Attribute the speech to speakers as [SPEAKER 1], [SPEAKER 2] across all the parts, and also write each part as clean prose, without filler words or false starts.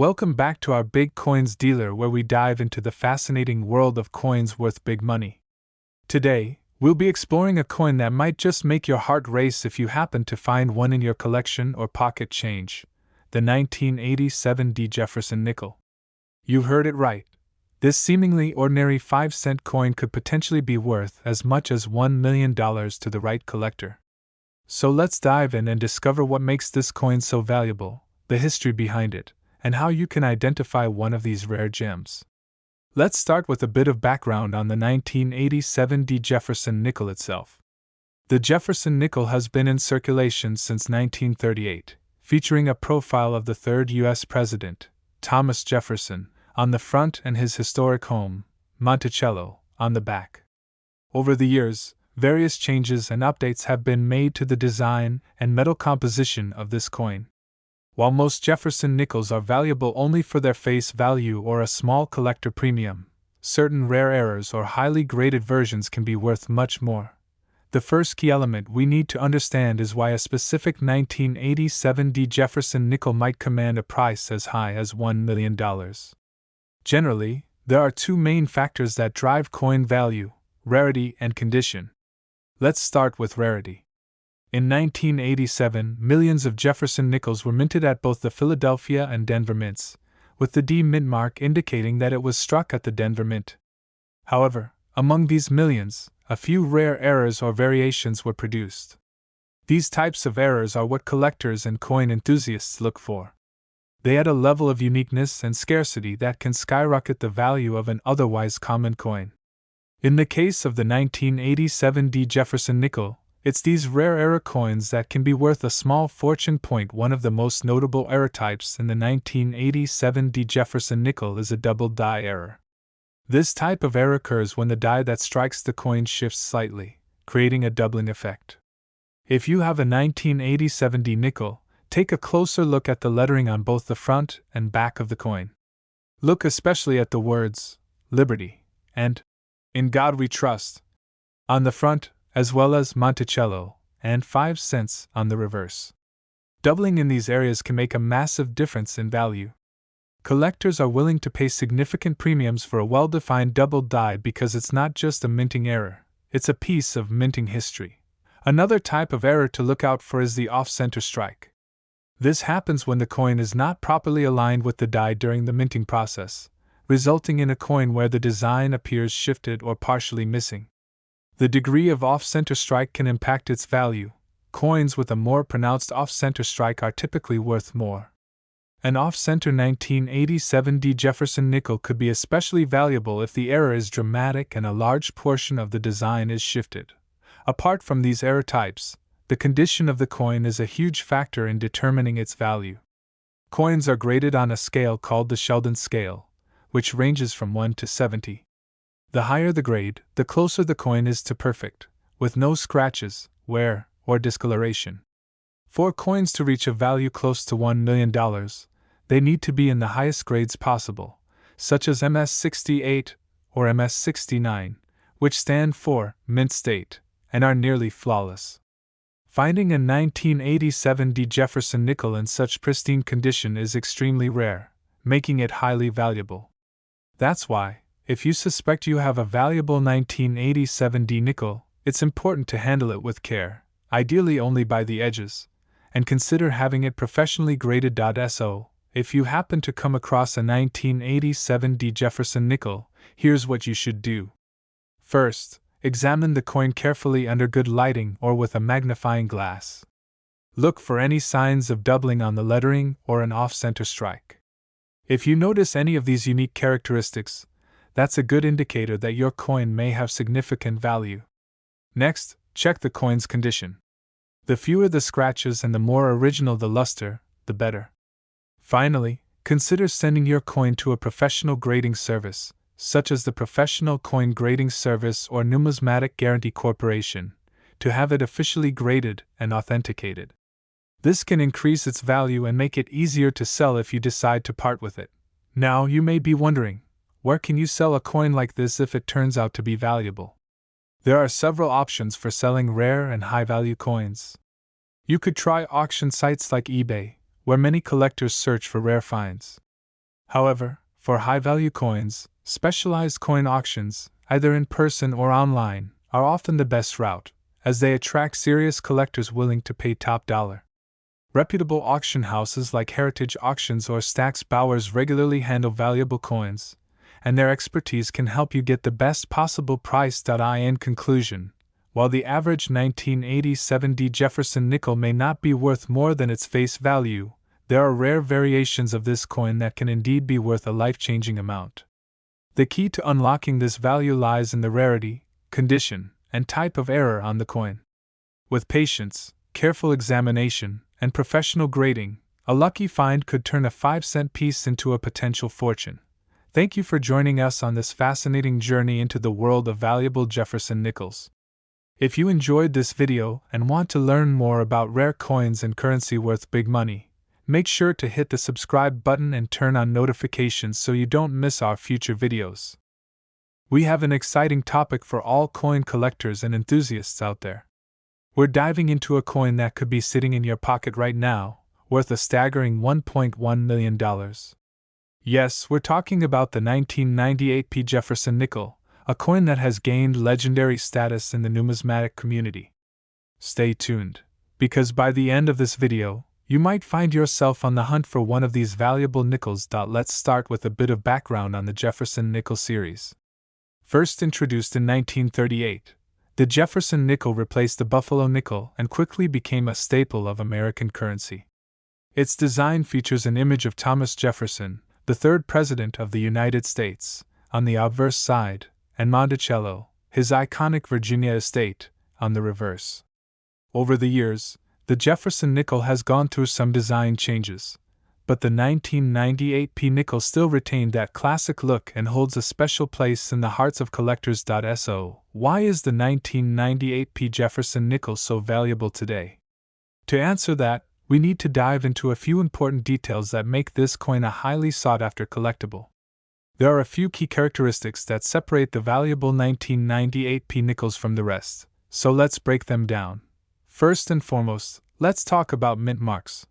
[SPEAKER 1] Welcome back to our Big Coins dealer, where we dive into the fascinating world of coins worth big money. Today, we'll be exploring a coin that might just make your heart race if you happen to find one in your collection or pocket change: the 1987 D Jefferson nickel. You heard it right. This seemingly ordinary 5-cent coin could potentially be worth as much as $1 million to the right collector. So let's dive in and discover what makes this coin so valuable, the history behind it, and how you can identify one of these rare gems. Let's start with a bit of background on the 1987 D Jefferson nickel itself. The Jefferson nickel has been in circulation since 1938, featuring a profile of the third U.S. President, Thomas Jefferson, on the front and his historic home, Monticello, on the back. Over the years, various changes and updates have been made to the design and metal composition of this coin. While most Jefferson nickels are valuable only for their face value or a small collector premium, certain rare errors or highly graded versions can be worth much more. The first key element we need to understand is why a specific 1987 D Jefferson nickel might command a price as high as $1 million. Generally, there are two main factors that drive coin value: rarity and condition. Let's start with rarity. In 1987, millions of Jefferson nickels were minted at both the Philadelphia and Denver mints, with the D mint mark indicating that it was struck at the Denver mint. However, among these millions, a few rare errors or variations were produced. These types of errors are what collectors and coin enthusiasts look for. They add a level of uniqueness and scarcity that can skyrocket the value of an otherwise common coin. In the case of the 1987 D Jefferson nickel, it's these rare error coins that can be worth a small fortune. One of the most notable error types in the 1987 D Jefferson nickel is a double die error. This type of error occurs when the die that strikes the coin shifts slightly, creating a doubling effect. If you have a 1987 D nickel, take a closer look at the lettering on both the front and back of the coin. Look especially at the words Liberty and In God We Trust on the front, as well as Monticello and 5 cents on the reverse. Doubling in these areas can make a massive difference in value. Collectors are willing to pay significant premiums for a well-defined double die because it's not just a minting error, it's a piece of minting history. Another type of error to look out for is the off-center strike. This happens when the coin is not properly aligned with the die during the minting process, resulting in a coin where the design appears shifted or partially missing. The degree of off-center strike can impact its value. Coins with a more pronounced off-center strike are typically worth more. An off-center 1987 D Jefferson nickel could be especially valuable if the error is dramatic and a large portion of the design is shifted. Apart from these error types, the condition of the coin is a huge factor in determining its value. Coins are graded on a scale called the Sheldon scale, which ranges from 1 to 70. The higher the grade, the closer the coin is to perfect, with no scratches, wear, or discoloration. For coins to reach a value close to $1 million, they need to be in the highest grades possible, such as MS68 or MS69, which stand for mint state, and are nearly flawless. Finding a 1987 D Jefferson nickel in such pristine condition is extremely rare, making it highly valuable. That's why, if you suspect you have a valuable 1987 D nickel, it's important to handle it with care, ideally only by the edges, and consider having it professionally graded. So, if you happen to come across a 1987 D Jefferson nickel, here's what you should do. First, examine the coin carefully under good lighting or with a magnifying glass. Look for any signs of doubling on the lettering or an off-center strike. If you notice any of these unique characteristics, that's a good indicator that your coin may have significant value. Next, check the coin's condition. The fewer the scratches and the more original the luster, the better. Finally, consider sending your coin to a professional grading service, such as the Professional Coin Grading Service or Numismatic Guarantee Corporation, to have it officially graded and authenticated. This can increase its value and make it easier to sell if you decide to part with it. Now you may be wondering, where can you sell a coin like this if it turns out to be valuable? There are several options for selling rare and high-value coins. You could try auction sites like eBay, where many collectors search for rare finds. However, for high-value coins, specialized coin auctions, either in person or online, are often the best route, as they attract serious collectors willing to pay top dollar. Reputable auction houses like Heritage Auctions or Stack's Bowers regularly handle valuable coins, and their expertise can help you get the best possible price. In conclusion, while the average 1987 D Jefferson nickel may not be worth more than its face value, there are rare variations of this coin that can indeed be worth a life-changing amount. The key to unlocking this value lies in the rarity, condition, and type of error on the coin. With patience, careful examination, and professional grading, a lucky find could turn a 5-cent piece into a potential fortune. Thank you for joining us on this fascinating journey into the world of valuable Jefferson nickels. If you enjoyed this video and want to learn more about rare coins and currency worth big money, make sure to hit the subscribe button and turn on notifications so you don't miss our future videos. We have an exciting topic for all coin collectors and enthusiasts out there. We're diving into a coin that could be sitting in your pocket right now, worth a staggering $1.1 million. Yes, we're talking about the 1998 P Jefferson nickel, a coin that has gained legendary status in the numismatic community. Stay tuned, because by the end of this video, you might find yourself on the hunt for one of these valuable nickels. Let's start with a bit of background on the Jefferson nickel series. First introduced in 1938, the Jefferson nickel replaced the Buffalo nickel and quickly became a staple of American currency. Its design features an image of Thomas Jefferson, the third President of the United States, on the obverse side, and Monticello, his iconic Virginia estate, on the reverse. Over the years, the Jefferson nickel has gone through some design changes, but the 1998 P nickel still retained that classic look and holds a special place in the hearts of collectors. So, why is the 1998 P Jefferson nickel so valuable today? To answer that, we need to dive into a few important details that make this coin a highly sought-after collectible. There are a few key characteristics that separate the valuable 1998 P nickels from the rest, so let's break them down. First and foremost, let's talk about mint marks.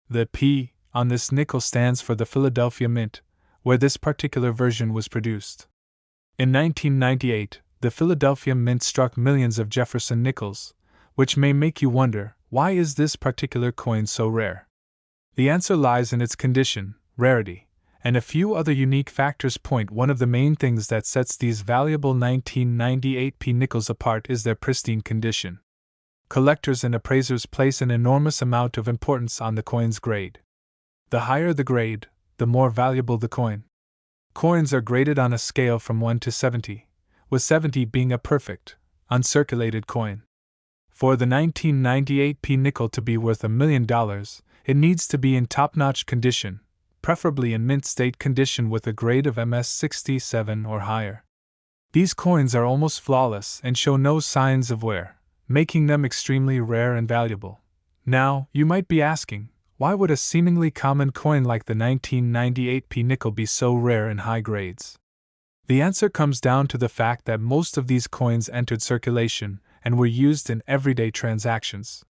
[SPEAKER 1] The P on this nickel stands for the Philadelphia Mint, where this particular version was produced. In 1998, the Philadelphia Mint struck millions of Jefferson nickels, which may make you wonder, why is this particular coin so rare? The answer lies in its condition, rarity, and a few other unique factors. One of the main things that sets these valuable 1998 P nickels apart is their pristine condition. Collectors and appraisers place an enormous amount of importance on the coin's grade. The higher the grade, the more valuable the coin. Coins are graded on a scale from 1 to 70, with 70 being a perfect, uncirculated coin. For the 1998 P nickel to be worth $1 million, it needs to be in top-notch condition, preferably in mint state condition with a grade of MS 67 or higher. These coins are almost flawless and show no signs of wear, making them extremely rare and valuable. Now, you might be asking, why would a seemingly common coin like the 1998 P nickel be so rare in high grades? The answer comes down to the fact that most of these coins entered circulation and were used in everyday transactions.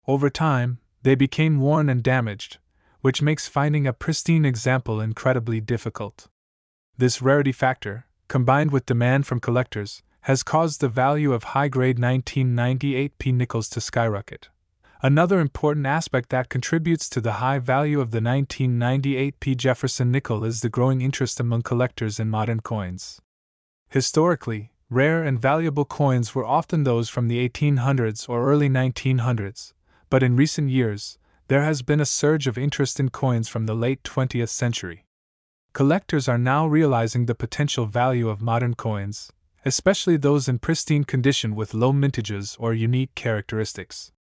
[SPEAKER 1] Over time, they became worn and damaged, which makes finding a pristine example incredibly difficult. This rarity factor, combined with demand from collectors, has caused the value of high-grade 1998 P nickels to skyrocket. Another important aspect that contributes to the high value of the 1998 P Jefferson nickel is the growing interest among collectors in modern coins. Historically, rare and valuable coins were often those from the 1800s or early 1900s, but in recent years, there has been a surge of interest in coins from the late 20th century. Collectors are now realizing the potential value of modern coins, especially those in pristine condition with low mintages or unique characteristics.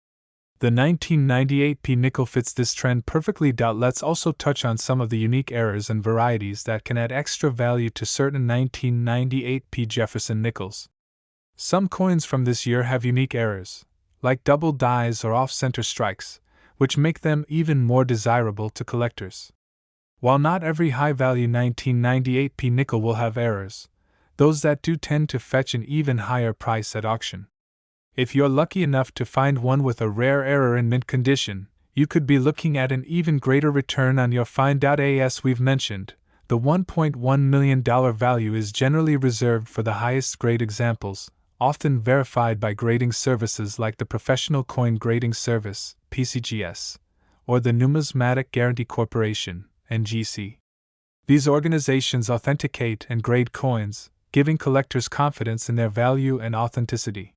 [SPEAKER 1] The 1998 P nickel fits this trend perfectly. Let's also touch on some of the unique errors and varieties that can add extra value to certain 1998 P Jefferson nickels. Some coins from this year have unique errors, like double dies or off-center strikes, which make them even more desirable to collectors. While not every high-value 1998 P nickel will have errors, those that do tend to fetch an even higher price at auction. If you're lucky enough to find one with a rare error in mint condition, you could be looking at an even greater return on your find. As we've mentioned, the $1.1 million value is generally reserved for the highest grade examples, often verified by grading services like the Professional Coin Grading Service, PCGS, or the Numismatic Guarantee Corporation, NGC. These organizations authenticate and grade coins, giving collectors confidence in their value and authenticity.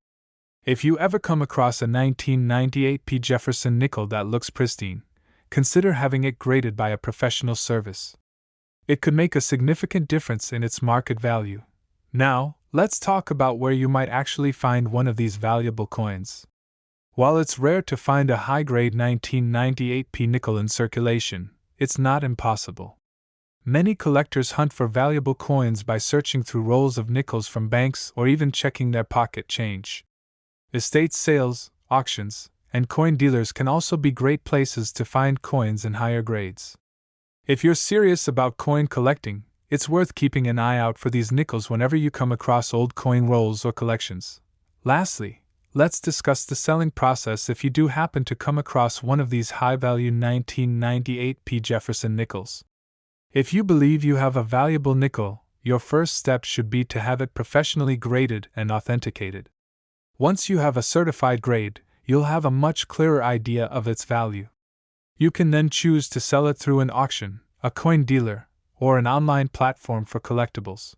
[SPEAKER 1] If you ever come across a 1998 P Jefferson nickel that looks pristine, consider having it graded by a professional service. It could make a significant difference in its market value. Now, let's talk about where you might actually find one of these valuable coins. While it's rare to find a high-grade 1998 P nickel in circulation, it's not impossible. Many collectors hunt for valuable coins by searching through rolls of nickels from banks or even checking their pocket change. Estate sales, auctions, and coin dealers can also be great places to find coins in higher grades. If you're serious about coin collecting, it's worth keeping an eye out for these nickels whenever you come across old coin rolls or collections. Lastly, let's discuss the selling process if you do happen to come across one of these high-value 1998 P Jefferson nickels. If you believe you have a valuable nickel, your first step should be to have it professionally graded and authenticated. Once you have a certified grade, you'll have a much clearer idea of its value. You can then choose to sell it through an auction, a coin dealer, or an online platform for collectibles.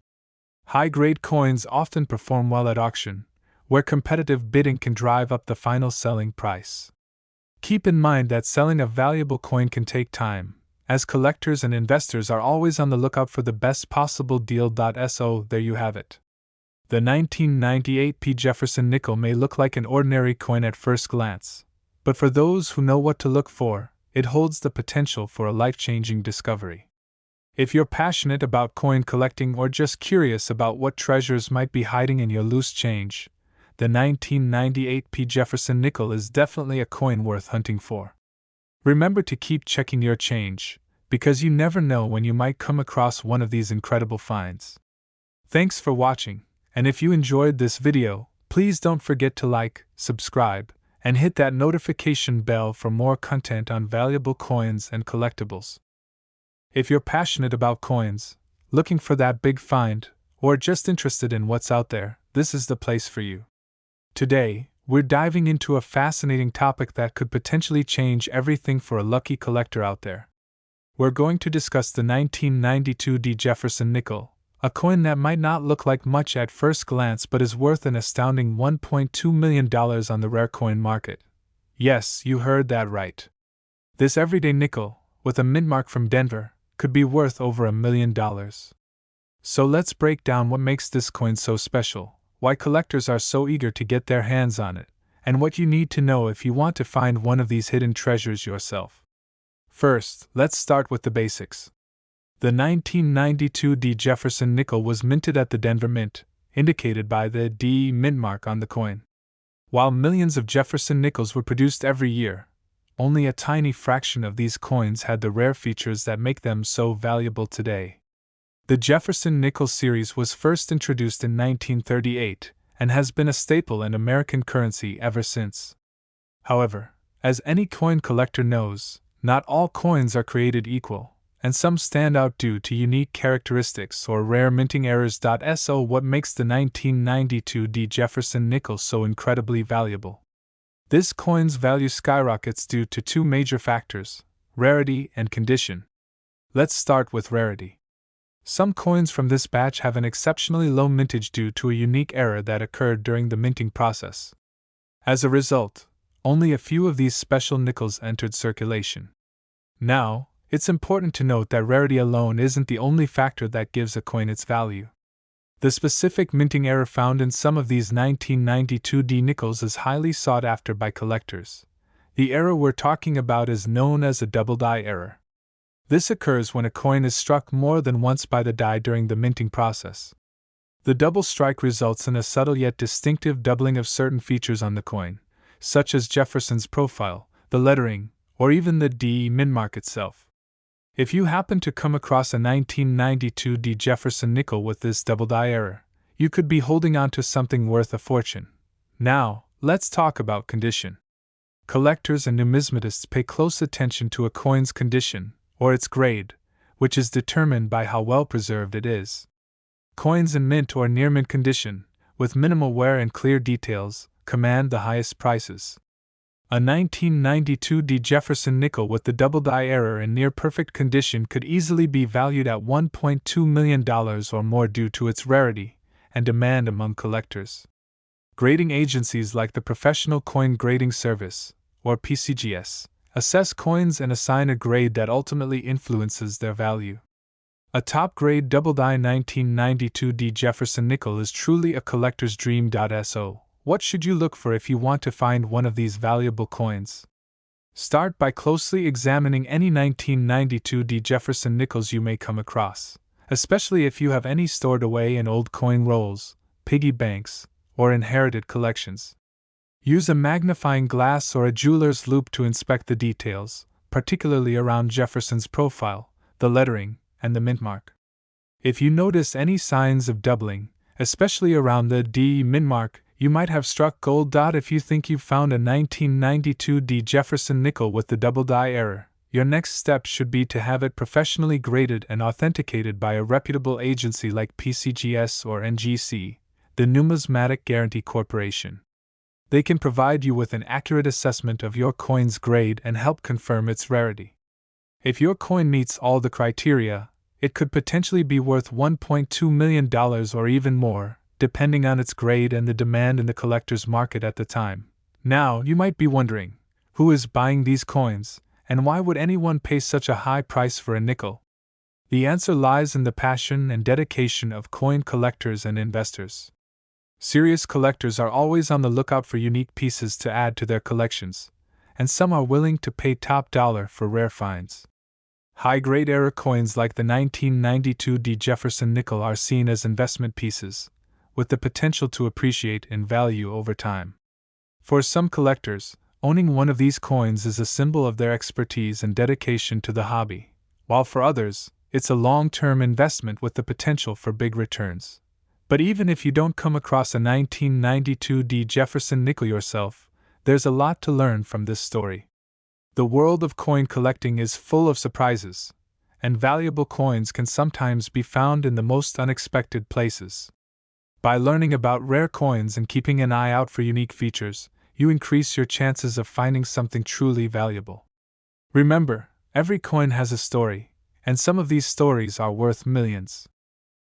[SPEAKER 1] High-grade coins often perform well at auction, where competitive bidding can drive up the final selling price. Keep in mind that selling a valuable coin can take time, as collectors and investors are always on the lookout for the best possible deal. So there you have it. The 1998 P Jefferson nickel may look like an ordinary coin at first glance, but for those who know what to look for, it holds the potential for a life-changing discovery. If you're passionate about coin collecting or just curious about what treasures might be hiding in your loose change, the 1998 P Jefferson nickel is definitely a coin worth hunting for. Remember to keep checking your change, because you never know when you might come across one of these incredible finds. Thanks for watching, and if you enjoyed this video, please don't forget to like, subscribe, and hit that notification bell for more content on valuable coins and collectibles. If you're passionate about coins, looking for that big find, or just interested in what's out there, this is the place for you. Today, we're diving into a fascinating topic that could potentially change everything for a lucky collector out there. We're going to discuss the 1992 D Jefferson nickel, a coin that might not look like much at first glance but is worth an astounding $1.2 million on the rare coin market. Yes, you heard that right. This everyday nickel, with a mint mark from Denver, could be worth over $1 million. So let's break down what makes this coin so special, why collectors are so eager to get their hands on it, and what you need to know if you want to find one of these hidden treasures yourself. First, let's start with the basics. The 1992 D Jefferson nickel was minted at the Denver Mint, indicated by the D mint mark on the coin. While millions of Jefferson nickels were produced every year, only a tiny fraction of these coins had the rare features that make them so valuable today. The Jefferson nickel series was first introduced in 1938 and has been a staple in American currency ever since. However, as any coin collector knows, not all coins are created equal, and some stand out due to unique characteristics or rare minting errors. So what makes the 1992 D Jefferson nickel so incredibly valuable? This coin's value skyrockets due to two major factors: rarity and condition. Let's start with rarity. Some coins from this batch have an exceptionally low mintage due to a unique error that occurred during the minting process. As a result, only a few of these special nickels entered circulation. Now, it's important to note that rarity alone isn't the only factor that gives a coin its value. The specific minting error found in some of these 1992 D nickels is highly sought after by collectors. The error we're talking about is known as a double die error. This occurs when a coin is struck more than once by the die during the minting process. The double strike results in a subtle yet distinctive doubling of certain features on the coin, such as Jefferson's profile, the lettering, or even the D mint mark itself. If you happen to come across a 1992 D Jefferson nickel with this double die error, you could be holding on to something worth a fortune. Now, let's talk about condition. Collectors and numismatists pay close attention to a coin's condition, or its grade, which is determined by how well preserved it is. Coins in mint or near mint condition, with minimal wear and clear details, command the highest prices. A 1992 D Jefferson nickel with the double die error in near perfect condition could easily be valued at $1.2 million or more due to its rarity and demand among collectors. Grading agencies like the Professional Coin Grading Service, or PCGS, assess coins and assign a grade that ultimately influences their value. A top-grade double-die 1992 D Jefferson nickel is truly a collector's dream. So, what should you look for if you want to find one of these valuable coins? Start by closely examining any 1992 D Jefferson nickels you may come across, especially if you have any stored away in old coin rolls, piggy banks, or inherited collections. Use a magnifying glass or a jeweler's loupe to inspect the details, particularly around Jefferson's profile, the lettering, and the mint mark. If you notice any signs of doubling, especially around the D mint mark, you might have struck gold. If you think you've found a 1992 D Jefferson nickel with the double die error, your next step should be to have it professionally graded and authenticated by a reputable agency like PCGS or NGC, the Numismatic Guarantee Corporation. They can provide you with an accurate assessment of your coin's grade and help confirm its rarity. If your coin meets all the criteria, it could potentially be worth $1.2 million or even more, depending on its grade and the demand in the collector's market at the time. Now, you might be wondering, who is buying these coins, and why would anyone pay such a high price for a nickel? The answer lies in the passion and dedication of coin collectors and investors. Serious collectors are always on the lookout for unique pieces to add to their collections, and some are willing to pay top dollar for rare finds. High-grade error coins like the 1992 D Jefferson nickel are seen as investment pieces, with the potential to appreciate in value over time. For some collectors, owning one of these coins is a symbol of their expertise and dedication to the hobby, while for others, it's a long-term investment with the potential for big returns. But even if you don't come across a 1992 D Jefferson nickel yourself, there's a lot to learn from this story. The world of coin collecting is full of surprises, and valuable coins can sometimes be found in the most unexpected places. By learning about rare coins and keeping an eye out for unique features, you increase your chances of finding something truly valuable. Remember, every coin has a story, and some of these stories are worth millions.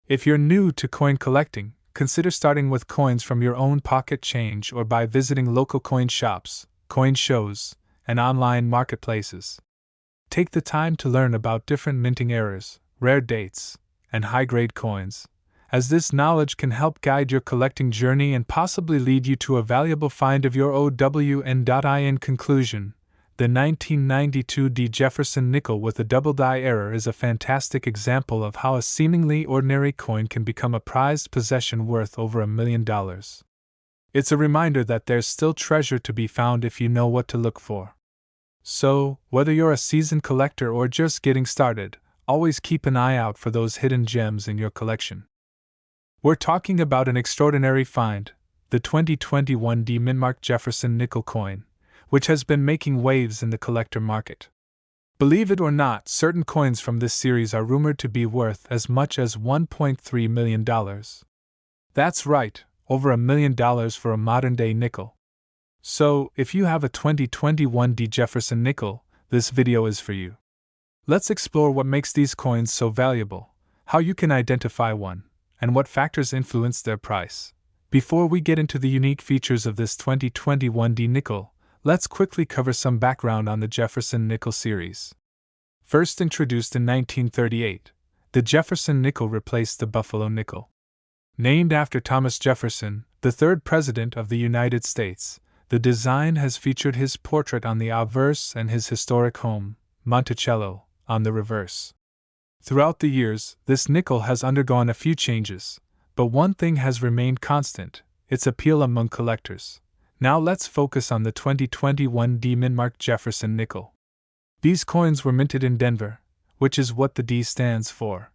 [SPEAKER 1] If you're new to coin collecting, consider starting with coins from your own pocket change or by visiting local coin shops, coin shows, and online marketplaces. Take the time to learn about different minting errors, rare dates, and high-grade coins, as this knowledge can help guide your collecting journey and possibly lead you to a valuable find of your own. In conclusion, the 1992 D Jefferson nickel with a double die error is a fantastic example of how a seemingly ordinary coin can become a prized possession worth over $1 million. It's a reminder that there's still treasure to be found if you know what to look for. So, whether you're a seasoned collector or just getting started, always keep an eye out for those hidden gems in your collection. We're talking about an extraordinary find, the 2021 D Mintmark Jefferson nickel coin, which has been making waves in the collector market. Believe it or not, certain coins from this series are rumored to be worth as much as $1.3 million. That's right, over $1 million for a modern-day nickel. So, if you have a 2021 D Jefferson nickel, this video is for you. Let's explore what makes these coins so valuable, how you can identify one, and what factors influence their price. Before we get into the unique features of this 2021 D nickel, let's quickly cover some background on the Jefferson nickel series. First introduced in 1938, the Jefferson nickel replaced the Buffalo nickel. Named after Thomas Jefferson, the third president of the United States, the design has featured his portrait on the obverse and his historic home, Monticello, on the reverse. Throughout the years, this nickel has undergone a few changes, but one thing has remained constant: its appeal among collectors. Now let's focus on the 2021 D Mintmark Jefferson nickel. These coins were minted in Denver, which is what the D stands for.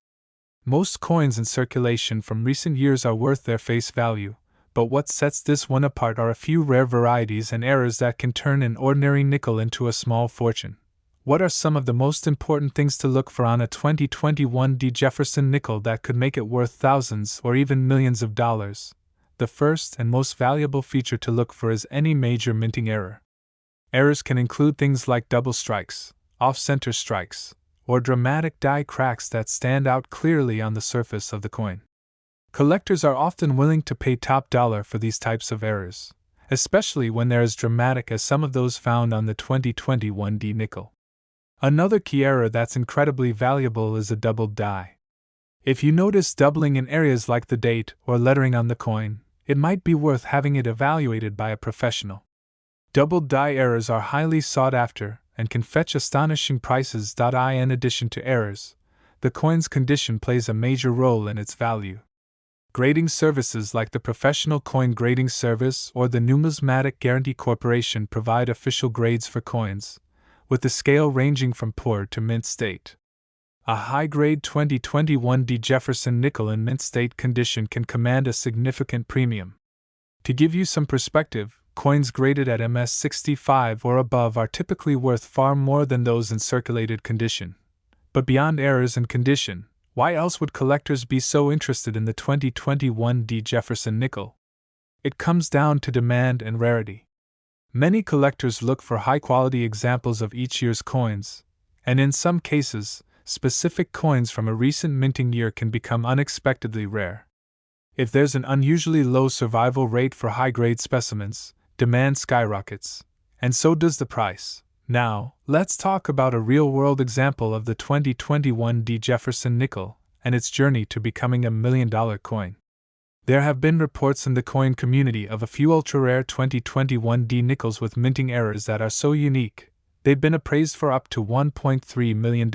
[SPEAKER 1] Most coins in circulation from recent years are worth their face value, but what sets this one apart are a few rare varieties and errors that can turn an ordinary nickel into a small fortune. What are some of the most important things to look for on a 2021 D Jefferson nickel that could make it worth thousands or even millions of dollars? The first and most valuable feature to look for is any major minting error. Errors can include things like double strikes, off-center strikes, or dramatic die cracks that stand out clearly on the surface of the coin. Collectors are often willing to pay top dollar for these types of errors, especially when they're as dramatic as some of those found on the 2021 D nickel. Another key error that's incredibly valuable is a doubled die. If you notice doubling in areas like the date or lettering on the coin, it might be worth having it evaluated by a professional. Doubled die errors are highly sought after and can fetch astonishing prices. In addition to errors, the coin's condition plays a major role in its value. Grading services like the Professional Coin Grading Service or the Numismatic Guarantee Corporation provide official grades for coins, with the scale ranging from poor to mint state. A high-grade 2021 D Jefferson nickel in mint state condition can command a significant premium. To give you some perspective, coins graded at MS 65 or above are typically worth far more than those in circulated condition. But beyond errors and condition, why else would collectors be so interested in the 2021 D Jefferson nickel? It comes down to demand and rarity. Many collectors look for high-quality examples of each year's coins, and in some cases, specific coins from a recent minting year can become unexpectedly rare. If there's an unusually low survival rate for high-grade specimens, demand skyrockets, and so does the price. Now, let's talk about a real-world example of the 2021 D Jefferson nickel and its journey to becoming $1 million coin. There have been reports in the coin community of a few ultra-rare 2021 D nickels with minting errors that are so unique, they've been appraised for up to $1.3 million.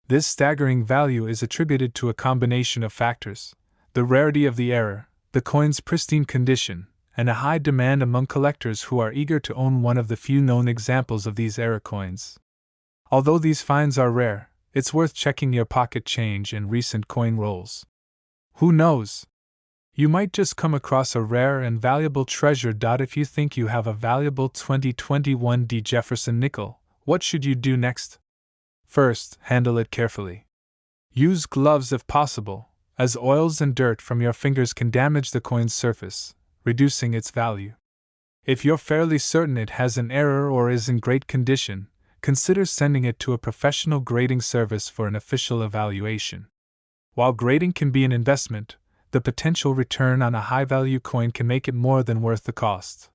[SPEAKER 1] This staggering value is attributed to a combination of factors: the rarity of the error, the coin's pristine condition, and a high demand among collectors who are eager to own one of the few known examples of these error coins. Although these finds are rare, it's worth checking your pocket change and recent coin rolls. Who knows? You might just come across a rare and valuable treasure. If you think you have a valuable 2021 D Jefferson nickel, what should you do next? First, handle it carefully. Use gloves if possible, as oils and dirt from your fingers can damage the coin's surface, reducing its value. If you're fairly certain it has an error or is in great condition, consider sending it to a professional grading service for an official evaluation. While grading can be an investment, the potential return on a high-value coin can make it more than worth the cost.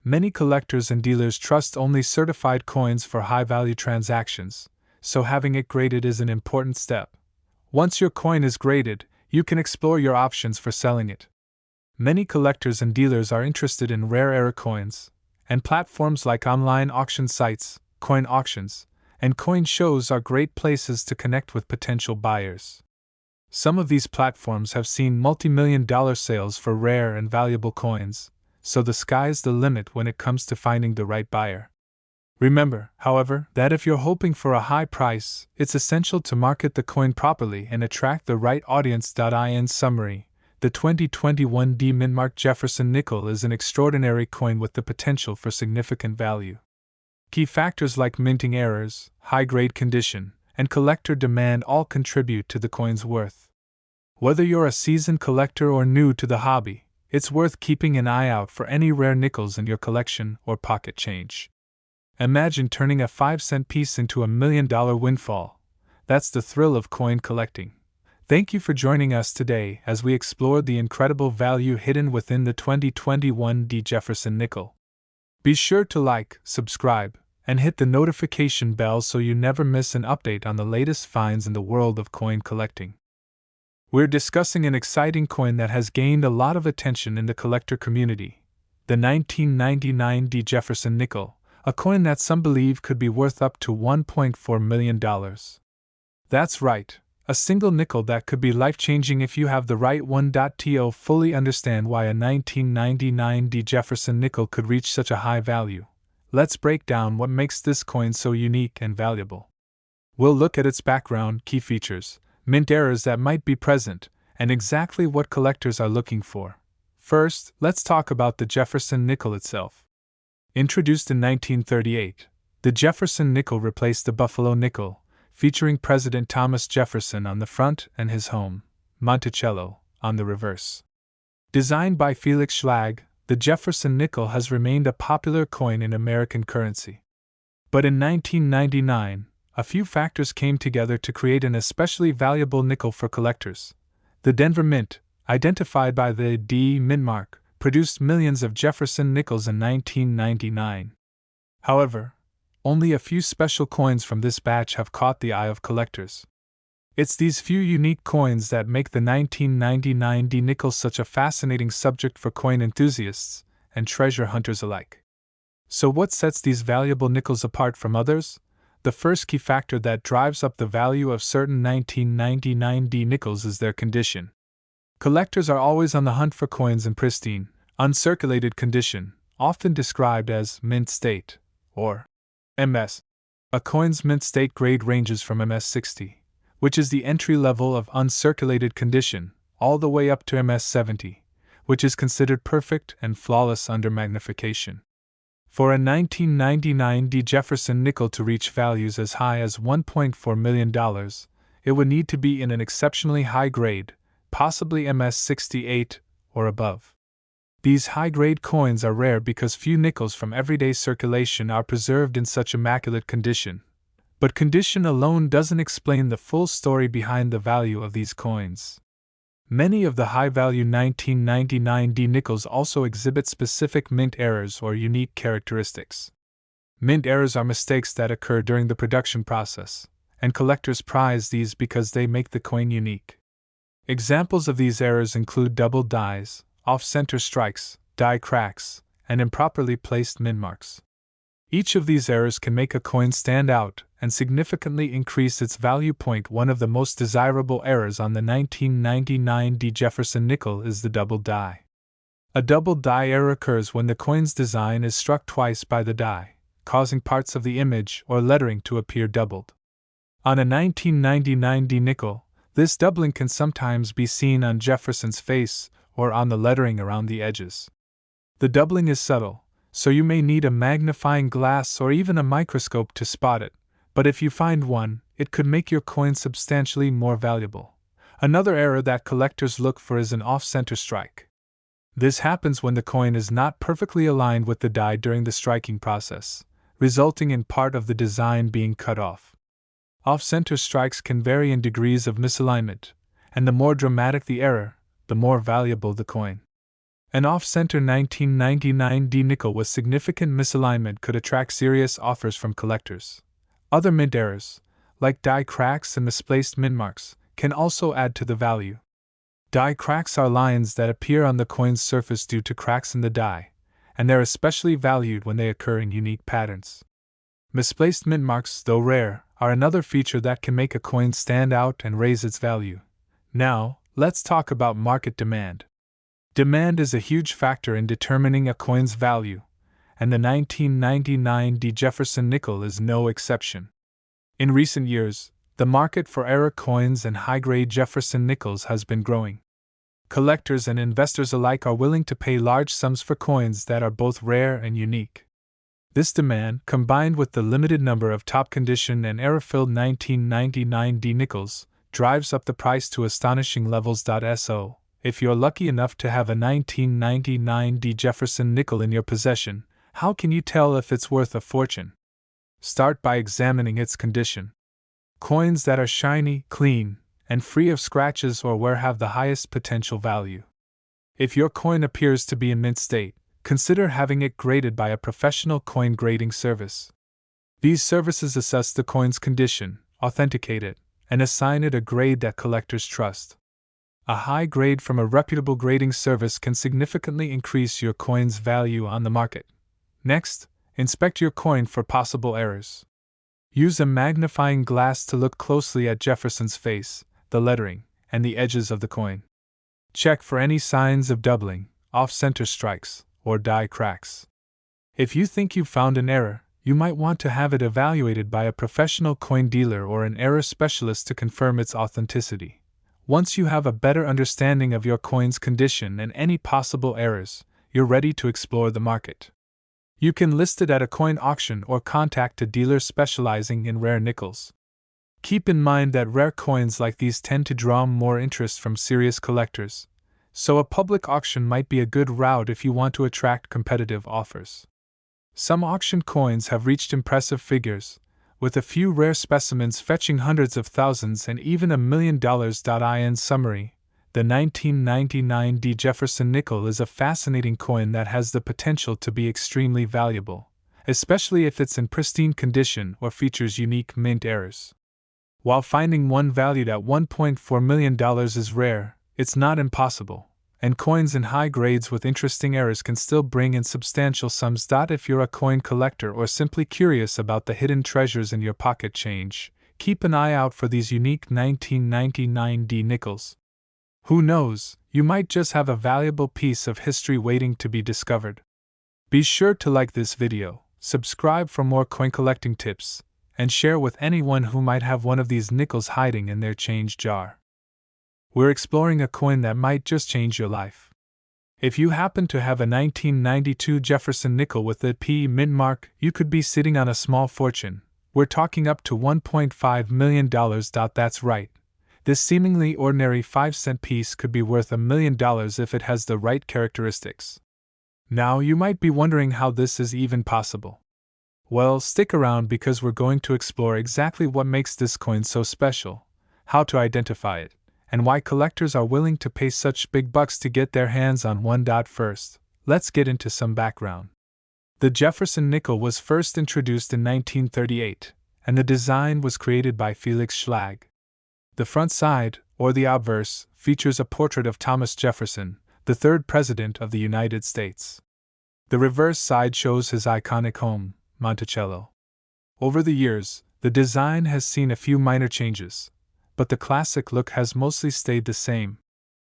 [SPEAKER 1] Many collectors and dealers trust only certified coins for high-value transactions, so having it graded is an important step. Once your coin is graded, you can explore your options for selling it. Many collectors and dealers are interested in rare error coins, and platforms like online auction sites, coin auctions, and coin shows are great places to connect with potential buyers. Some of these platforms have seen multi-million-dollar sales for rare and valuable coins, so the sky's the limit when it comes to finding the right buyer. Remember, however, that if you're hoping for a high price, it's essential to market the coin properly and attract the right audience. In summary, the 2021 D Mintmark Jefferson nickel is an extraordinary coin with the potential for significant value. Key factors like minting errors, high-grade condition, and collector demand all contribute to the coin's worth. Whether you're a seasoned collector or new to the hobby, it's worth keeping an eye out for any rare nickels in your collection or pocket change. Imagine turning a 5-cent piece into $1 million windfall. That's the thrill of coin collecting. Thank you for joining us today as we explored the incredible value hidden within the 2021 D Jefferson nickel. Be sure to like, subscribe, and hit the notification bell so you never miss an update on the latest finds in the world of coin collecting. We're discussing an exciting coin that has gained a lot of attention in the collector community, the 1999 D Jefferson nickel, a coin that some believe could be worth up to $1.4 million. That's right, a single nickel that could be life-changing if you have the right one. To fully understand why a 1999 D Jefferson nickel could reach such a high value, let's break down what makes this coin so unique and valuable. We'll look at its background, key features, mint errors that might be present, and exactly what collectors are looking for. First, let's talk about the Jefferson nickel itself. Introduced in 1938, The Jefferson nickel replaced the Buffalo nickel, featuring President Thomas Jefferson on the front and his home, Monticello, on the reverse. Designed by Felix Schlag, the Jefferson nickel has remained a popular coin in American currency. But in 1999, a few factors came together to create an especially valuable nickel for collectors. The Denver Mint, identified by the D Mint mark, produced millions of Jefferson nickels in 1999. However, only a few special coins from this batch have caught the eye of collectors. It's these few unique coins that make the 1999 D nickel such a fascinating subject for coin enthusiasts and treasure hunters alike. So what sets these valuable nickels apart from others? The first key factor that drives up the value of certain 1999 D nickels is their condition. Collectors are always on the hunt for coins in pristine, uncirculated condition, often described as mint state, or MS. A coin's mint state grade ranges from MS60, which is the entry level of uncirculated condition, all the way up to MS70, which is considered perfect and flawless under magnification. For a 1999 D Jefferson nickel to reach values as high as $1.4 million, it would need to be in an exceptionally high grade, possibly MS68 or above. These high-grade coins are rare because few nickels from everyday circulation are preserved in such immaculate condition. But condition alone doesn't explain the full story behind the value of these coins. Many of the high-value 1999 D nickels also exhibit specific mint errors or unique characteristics. Mint errors are mistakes that occur during the production process, and collectors prize these because they make the coin unique. Examples of these errors include double dies, off-center strikes, die cracks, and improperly placed mint marks. Each of these errors can make a coin stand out and significantly increase its value. One of the most desirable errors on the 1999 D Jefferson nickel is the double die. A double die error occurs when the coin's design is struck twice by the die, causing parts of the image or lettering to appear doubled. On a 1999 D nickel, this doubling can sometimes be seen on Jefferson's face or on the lettering around the edges. The doubling is subtle, so you may need a magnifying glass or even a microscope to spot it, but if you find one, it could make your coin substantially more valuable. Another error that collectors look for is an off-center strike. This happens when the coin is not perfectly aligned with the die during the striking process, resulting in part of the design being cut off. Off-center strikes can vary in degrees of misalignment, and the more dramatic the error, the more valuable the coin. An off-center 1999 D nickel with significant misalignment could attract serious offers from collectors. Other mint errors, like die cracks and misplaced mint marks, can also add to the value. Die cracks are lines that appear on the coin's surface due to cracks in the die, and they're especially valued when they occur in unique patterns. Misplaced mint marks, though rare, are another feature that can make a coin stand out and raise its value. Now, let's talk about market demand. Demand is a huge factor in determining a coin's value, and the 1999 D Jefferson nickel is no exception. In recent years, the market for error coins and high-grade Jefferson nickels has been growing. Collectors and investors alike are willing to pay large sums for coins that are both rare and unique. This demand, combined with the limited number of top-condition and error-filled 1999 D nickels, drives up the price to astonishing levels. So, if you're lucky enough to have a 1999 D Jefferson nickel in your possession, how can you tell if it's worth a fortune? Start by examining its condition. Coins that are shiny, clean, and free of scratches or wear have the highest potential value. If your coin appears to be in mint state, consider having it graded by a professional coin grading service. These services assess the coin's condition, authenticate it, and assign it a grade that collectors trust. A high grade from a reputable grading service can significantly increase your coin's value on the market. Next, inspect your coin for possible errors. Use a magnifying glass to look closely at Jefferson's face, the lettering, and the edges of the coin. Check for any signs of doubling, off-center strikes, or die cracks. If you think you've found an error, you might want to have it evaluated by a professional coin dealer or an error specialist to confirm its authenticity. Once you have a better understanding of your coin's condition and any possible errors, you're ready to explore the market. You can list it at a coin auction or contact a dealer specializing in rare nickels. Keep in mind that rare coins like these tend to draw more interest from serious collectors, so a public auction might be a good route if you want to attract competitive offers. Some auction coins have reached impressive figures, with a few rare specimens fetching hundreds of thousands and even $1 million. In summary, the 1999 D Jefferson nickel is a fascinating coin that has the potential to be extremely valuable, especially if it's in pristine condition or features unique mint errors. While finding one valued at $1.4 million is rare, it's not impossible, and coins in high grades with interesting errors can still bring in substantial sums. If you're a coin collector or simply curious about the hidden treasures in your pocket change, keep an eye out for these unique 1999 D nickels. Who knows, you might just have a valuable piece of history waiting to be discovered. Be sure to like this video, subscribe for more coin collecting tips, and share with anyone who might have one of these nickels hiding in their change jar. We're exploring a coin that might just change your life. If you happen to have a 1992 Jefferson nickel with the P mint mark, you could be sitting on a small fortune. We're talking up to $1.5 million. That's right. This seemingly ordinary 5-cent piece could be worth $1 million if it has the right characteristics. Now you might be wondering how this is even possible. Well, stick around because we're going to explore exactly what makes this coin so special, how to identify it, and why collectors are willing to pay such big bucks to get their hands on one. First, let's get into some background. The Jefferson nickel was first introduced in 1938, and the design was created by Felix Schlag. The front side, or the obverse, features a portrait of Thomas Jefferson, the third President of the United States. The reverse side shows his iconic home, Monticello. Over the years, the design has seen a few minor changes, but the classic look has mostly stayed the same.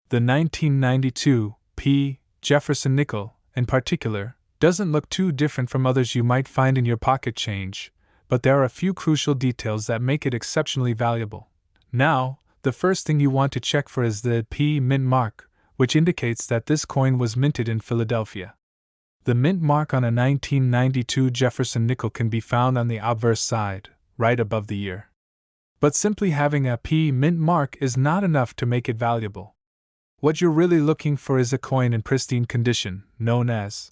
[SPEAKER 1] The 1992 P Jefferson nickel, in particular, doesn't look too different from others you might find in your pocket change, but there are a few crucial details that make it exceptionally valuable. Now, the first thing you want to check for is the P mint mark, which indicates that this coin was minted in Philadelphia. The mint mark on a 1992 Jefferson nickel can be found on the obverse side, right above the year. But simply having a P mint mark is not enough to make it valuable. What you're really looking for is a coin in pristine condition, known as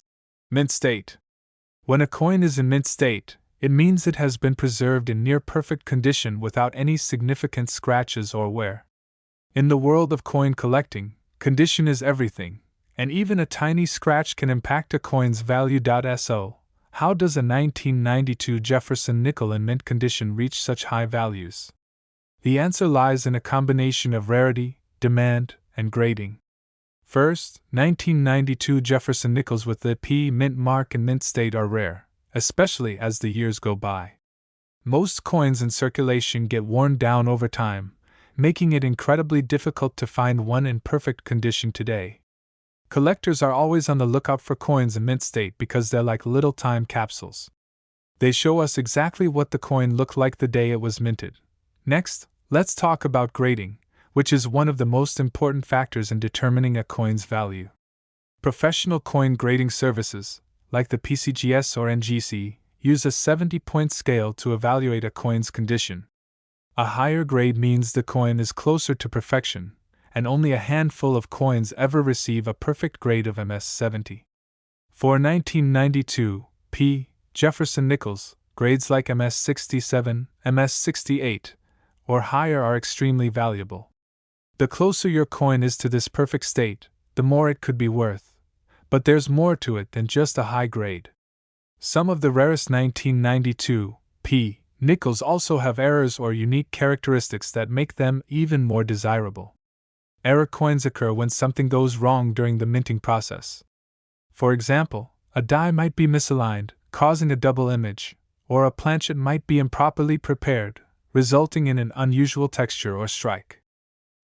[SPEAKER 1] mint state. When a coin is in mint state, it means it has been preserved in near-perfect condition without any significant scratches or wear. In the world of coin collecting, condition is everything, and even a tiny scratch can impact a coin's value. So, how does a 1992 Jefferson nickel in mint condition reach such high values? The answer lies in a combination of rarity, demand, and grading. First, 1992 Jefferson nickels with the P mint mark in mint state are rare, especially as the years go by. Most coins in circulation get worn down over time, making it incredibly difficult to find one in perfect condition today. Collectors are always on the lookout for coins in mint state because they're like little time capsules. They show us exactly what the coin looked like the day it was minted. Next, let's talk about grading, which is one of the most important factors in determining a coin's value. Professional coin grading services, like the PCGS or NGC, use a 70-point scale to evaluate a coin's condition. A higher grade means the coin is closer to perfection, and only a handful of coins ever receive a perfect grade of MS-70. For 1992 P Jefferson nickels, grades like MS-67, MS-68, or higher are extremely valuable. The closer your coin is to this perfect state, the more it could be worth. But there's more to it than just a high grade. Some of the rarest 1992 P nickels also have errors or unique characteristics that make them even more desirable. Error coins occur when something goes wrong during the minting process. For example, a die might be misaligned, causing a double image, or a planchet might be improperly prepared, resulting in an unusual texture or strike.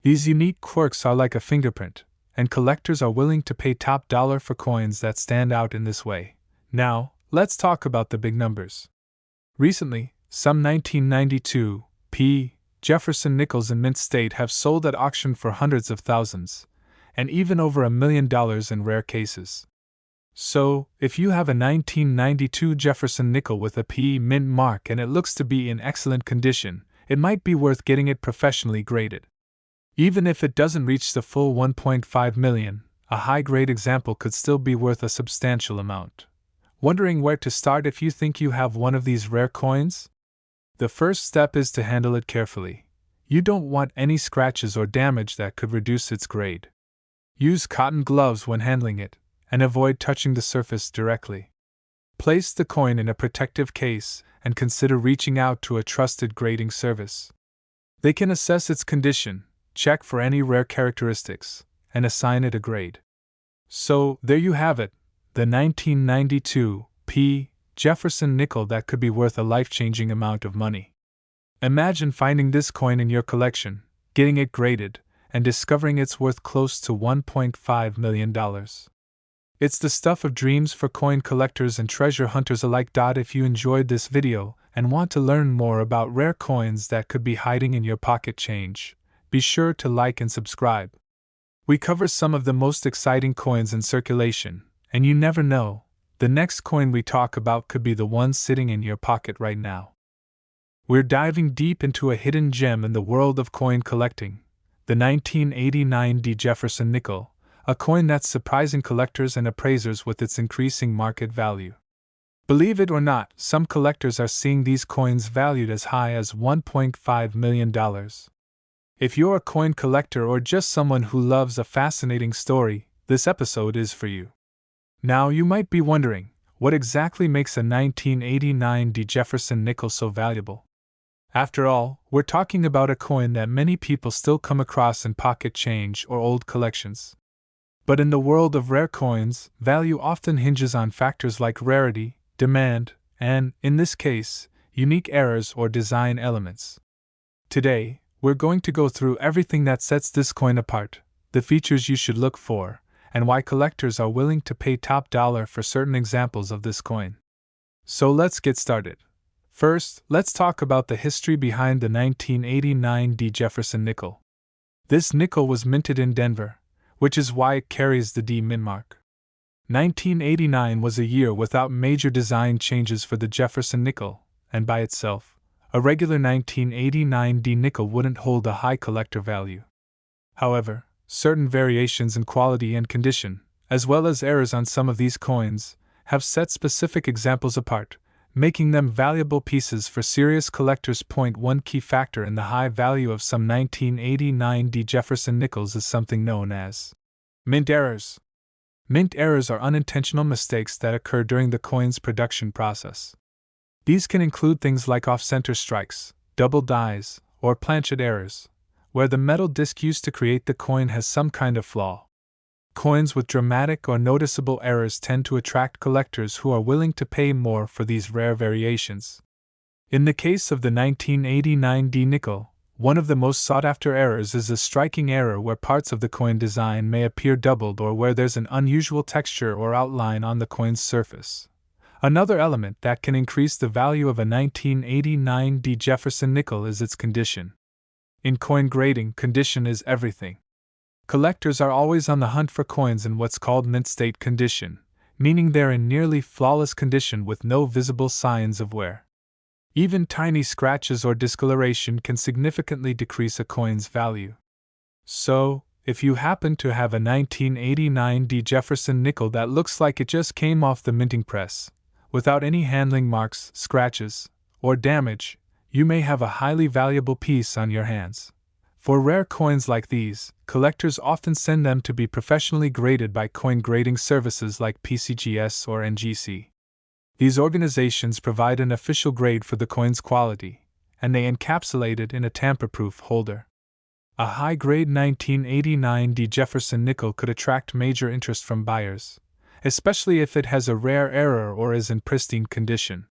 [SPEAKER 1] These unique quirks are like a fingerprint, and collectors are willing to pay top dollar for coins that stand out in this way. Now, let's talk about the big numbers. Recently, some 1992 P Jefferson nickels in mint state have sold at auction for hundreds of thousands, and even over $1 million in rare cases. So, if you have a 1992 Jefferson nickel with a P mint mark and it looks to be in excellent condition, it might be worth getting it professionally graded. Even if it doesn't reach the full 1.5 million, a high-grade example could still be worth a substantial amount. Wondering where to start if you think you have one of these rare coins? The first step is to handle it carefully. You don't want any scratches or damage that could reduce its grade. Use cotton gloves when handling it, and avoid touching the surface directly. Place the coin in a protective case and consider reaching out to a trusted grading service. They can assess its condition, check for any rare characteristics, and assign it a grade. So, there you have it, the 1992 P Jefferson nickel that could be worth a life-changing amount of money. Imagine finding this coin in your collection, getting it graded, and discovering it's worth close to $1.5 million. It's the stuff of dreams for coin collectors and treasure hunters alike. If you enjoyed this video and want to learn more about rare coins that could be hiding in your pocket change, be sure to like and subscribe. We cover some of the most exciting coins in circulation, and you never know, the next coin we talk about could be the one sitting in your pocket right now. We're diving deep into a hidden gem in the world of coin collecting, the 1989 D Jefferson nickel, a coin that's surprising collectors and appraisers with its increasing market value. Believe it or not, some collectors are seeing these coins valued as high as $1.5 million. If you're a coin collector or just someone who loves a fascinating story, this episode is for you. Now you might be wondering, what exactly makes a 1989 D Jefferson nickel so valuable? After all, we're talking about a coin that many people still come across in pocket change or old collections. But in the world of rare coins, value often hinges on factors like rarity, demand, and, in this case, unique errors or design elements. Today, we're going to go through everything that sets this coin apart, the features you should look for, and why collectors are willing to pay top dollar for certain examples of this coin. So let's get started. First, let's talk about the history behind the 1989 D Jefferson nickel. This nickel was minted in Denver, which is why it carries the D mint mark. 1989 was a year without major design changes for the Jefferson nickel, and by itself, a regular 1989 D nickel wouldn't hold a high collector value. However, certain variations in quality and condition, as well as errors on some of these coins, have set specific examples apart, making them valuable pieces for serious collectors. One key factor in the high value of some 1989 D Jefferson nickels is something known as mint errors. Mint errors are unintentional mistakes that occur during the coin's production process. These can include things like off-center strikes, double dies, or planchet errors, where the metal disc used to create the coin has some kind of flaw. Coins with dramatic or noticeable errors tend to attract collectors who are willing to pay more for these rare variations. In the case of the 1989 D nickel, one of the most sought-after errors is a striking error where parts of the coin design may appear doubled or where there's an unusual texture or outline on the coin's surface. Another element that can increase the value of a 1989 D Jefferson nickel is its condition. In coin grading, condition is everything. Collectors are always on the hunt for coins in what's called mint state condition, meaning they're in nearly flawless condition with no visible signs of wear. Even tiny scratches or discoloration can significantly decrease a coin's value. So, if you happen to have a 1989 D Jefferson nickel that looks like it just came off the minting press, without any handling marks, scratches, or damage, you may have a highly valuable piece on your hands. For rare coins like these, collectors often send them to be professionally graded by coin grading services like PCGS or NGC. These organizations provide an official grade for the coin's quality, and they encapsulate it in a tamper-proof holder. A high-grade 1989 D Jefferson nickel could attract major interest from buyers, especially if it has a rare error or is in pristine condition.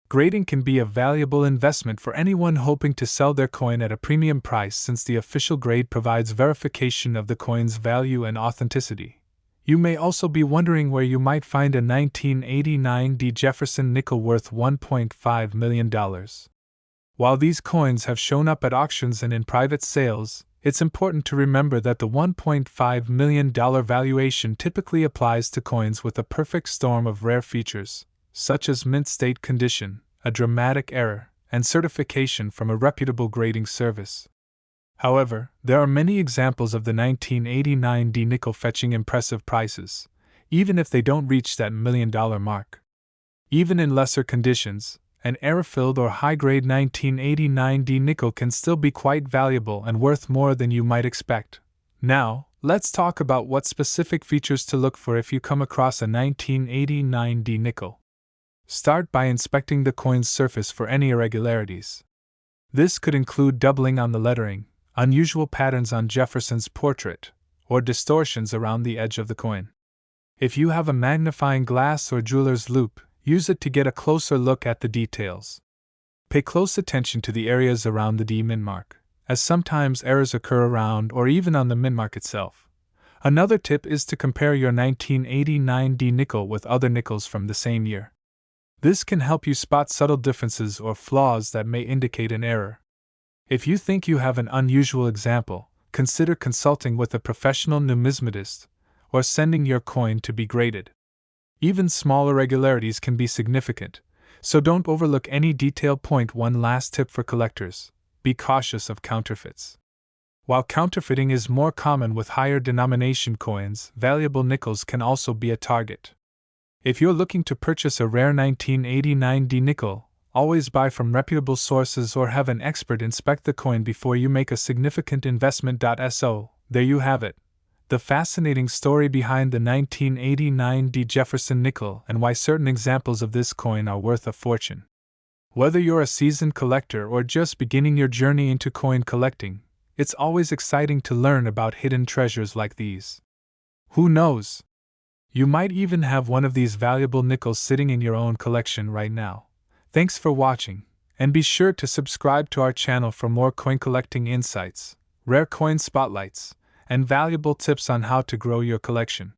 [SPEAKER 1] Grading can be a valuable investment for anyone hoping to sell their coin at a premium price since the official grade provides verification of the coin's value and authenticity. You may also be wondering where you might find a 1989 D Jefferson nickel worth $1.5 million. While these coins have shown up at auctions and in private sales, It's important to remember that the $1.5 million valuation typically applies to coins with a perfect storm of rare features, such as mint state condition, a dramatic error, and certification from a reputable grading service. However, there are many examples of the 1989 D nickel fetching impressive prices, even if they don't reach that $1 million mark. Even in lesser conditions, an error-filled or high-grade 1989 D nickel can still be quite valuable and worth more than you might expect. Now, let's talk about what specific features to look for if you come across a 1989 D nickel. Start by inspecting the coin's surface for any irregularities. This could include doubling on the lettering, unusual patterns on Jefferson's portrait, or distortions around the edge of the coin. If you have a magnifying glass or jeweler's loupe, use it to get a closer look at the details. Pay close attention to the areas around the D min mark, as sometimes errors occur around or even on the min mark itself. Another tip is to compare your 1989 D nickel with other nickels from the same year. This can help you spot subtle differences or flaws that may indicate an error. If you think you have an unusual example, consider consulting with a professional numismatist or sending your coin to be graded. Even small irregularities can be significant, so don't overlook any detail. One last tip for collectors: be cautious of counterfeits. While counterfeiting is more common with higher denomination coins, valuable nickels can also be a target. If you're looking to purchase a rare 1989 D nickel, always buy from reputable sources or have an expert inspect the coin before you make a significant investment. So, there you have it. The fascinating story behind the 1989 D Jefferson nickel and why certain examples of this coin are worth a fortune. Whether you're a seasoned collector or just beginning your journey into coin collecting, it's always exciting to learn about hidden treasures like these. Who knows? You might even have one of these valuable nickels sitting in your own collection right now. Thanks for watching, and be sure to subscribe to our channel for more coin collecting insights, rare coin spotlights, and valuable tips on how to grow your collection.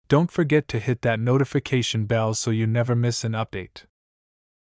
[SPEAKER 1] Don't forget to hit that notification bell so you never miss an update.